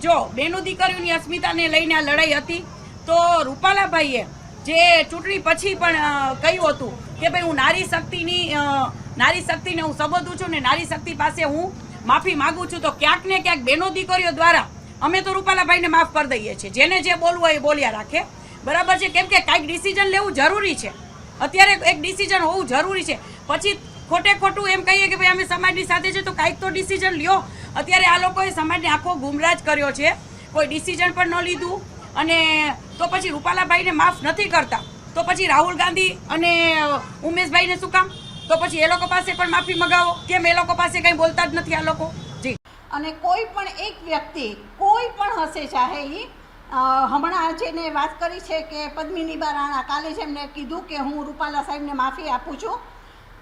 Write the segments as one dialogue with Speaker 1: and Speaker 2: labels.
Speaker 1: જો બેનો દીકરીઓની અસ્મિતાને લઈને આ લડાઈ હતી તો રૂપાલાભાઈએ જે ચૂંટણી પછી પણ કહ્યું હતું કે ભાઈ હું નારી શક્તિને હું સંબોધું છું ને નારી શક્તિ પાસે હું માફી માગું છું, તો ક્યાંક ને ક્યાંક બેનો દીકરીઓ દ્વારા અમે તો રૂપાલાભાઈને માફ કરી દઈએ છીએ, જેને જે બોલવું હોય એ બોલ્યા રાખે, બરાબર છે, કેમ કે કાંઈક ડિસિઝન લેવું જરૂરી છે, અત્યારે એક ડિસિઝન હોવું જરૂરી છે, પછી ખોટે ખોટું એમ કહીએ કે ભાઈ અમે સમાજની સાથે છે તો કાંઈક તો ડિસિઝન લ્યો। અત્યારે આ લોકોએ સમાજને આખો ગુમરાજ કર્યો છે, કોઈ ડિસિઝન પણ ન લીધું, અને તો પછી રૂપાલાભાઈને માફ નથી કરતા તો પછી રાહુલ ગાંધી અને ઉમેશભાઈને શું કામ? તો પછી એ લોકો પાસે પણ માફી મગાવો, કેમ એ લોકો પાસે કંઈ બોલતા જ નથી આ લોકો? જી,
Speaker 2: અને કોઈ પણ એક વ્યક્તિ કોઈ પણ હશે, ચાહે એ હમણાં જેને વાત કરી છે કે પદ્મિનીબા રાણા, કાલે જ એમને કીધું કે હું રૂપાલા સાહેબને માફી આપું છું,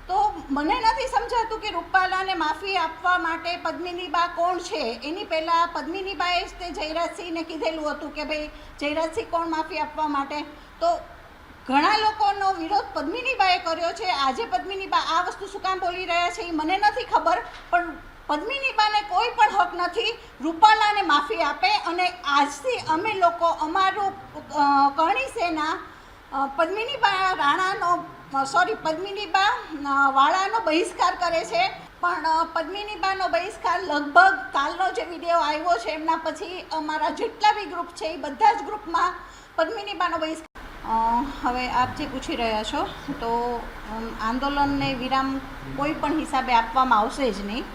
Speaker 2: તો મને નથી સમજાતું કે રૂપાલાને માફી આપવા માટે પદ્મિનીબા કોણ છે? એની પહેલાં પદ્મિનીબાએ જ તે જયરાજસિંહને કીધેલું હતું કે ભાઈ જયરાજસિંહ કોણ માફી આપવા માટે, તો ઘણા લોકોનો વિરોધ પદ્મિનીબાએ કર્યો છે। આજે પદ્મિનીબા આ વસ્તુ શું કામ બોલી રહ્યા છે એ મને નથી ખબર, પણ પદ્મિનીબાને કોઈ પણ હક નથી રૂપાલાને માફી આપે, અને આજથી અમે લોકો અમારું કરણી સેના પદ્મિનીબા વાળાનો બહિષ્કાર કરે છે, પણ પદ્મિનીબાનો બહિષ્કાર લગભગ કાલનો જે વિડીયો આવ્યો છે એમના પછી અમારા જેટલા બી ગ્રુપ છે એ બધા જ ગ્રુપમાં પદ્મિનીબાનો બહિષ્કાર। હવે આપ જે પૂછી રહ્યા છો તો આંદોલનને વિરામ કોઈ પણ હિસાબે આપવામાં આવશે જ નહીં।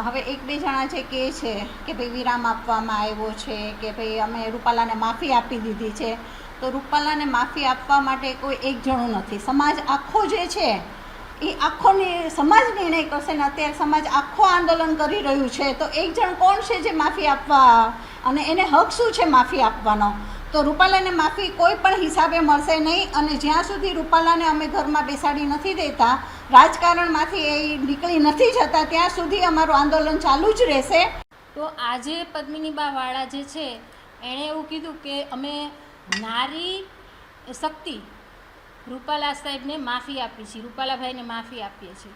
Speaker 2: હવે એક બે જણા જે કહે છે કે ભાઈ વિરામ આપવામાં આવ્યો છે કે ભાઈ અમે રૂપાલાને માફી આપી દીધી છે, તો રૂપાલાને માફી આપવા માટે કોઈ એક જણું નથી, સમાજ આખો જે છે એ આખો સમાજ નિર્ણય કરશે ને અત્યારે સમાજ આખો આંદોલન કરી રહ્યું છે, તો એક જણ કોણ છે જે માફી આપવા, અને એને હક શું છે માફી આપવાનો? તો રૂપાલાને માફી કોઈ પણ હિસાબે મળશે નહીં, અને જ્યાં સુધી રૂપાલાને અમે ઘરમાં બેસાડી નથી દેતા, રાજકારણમાંથી એ નીકળી નથી જતા, ત્યાં સુધી અમારું આંદોલન ચાલુ જ રહેશે।
Speaker 3: તો આજે પદ્મિનીબા વાળા જે છે એણે એવું કીધું કે અમે નારી શક્તિ રૂપાલા સાહેબને માફી આપી છે, રૂપાલાભાઈને માફી આપીએ છીએ,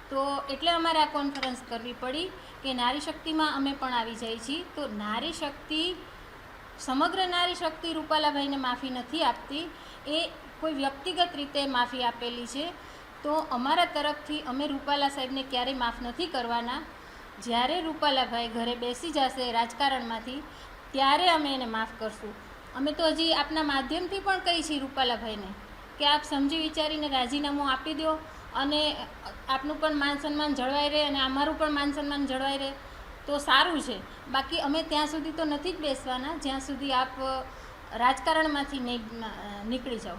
Speaker 3: તો એટલે અમારે આ કોન્ફરન્સ કરવી પડી કે નારી શક્તિમાં અમે પણ આવી જઈએ છીએ। તો નારી શક્તિ, સમગ્ર નારી શક્તિ રૂપાલાભાઈને માફી નથી આપતી, એ કોઈ વ્યક્તિગત રીતે માફી આપેલી છે, તો અમારા તરફથી અમે રૂપાલા સાહેબને ક્યારેય માફ નથી કરવાના। જ્યારે રૂપાલાભાઈ ઘરે બેસી જશે રાજકારણમાંથી ત્યારે અમે એને માફ કરશું। અમે તો હજી આપના માધ્યમથી પણ કહીએ છીએ રૂપાલાભાઈને કે આપ સમજી વિચારીને રાજીનામું આપી દો, અને આપનું પણ માન સન્માન જળવાઈ રહે અને અમારું પણ માન સન્માન જળવાઈ રહે તો સારું છે। બાકી અમે ત્યાં સુધી તો નથી જ બેસવાના જ્યાં સુધી આપ રાજકારણમાંથી નહીં નીકળી જાઓ।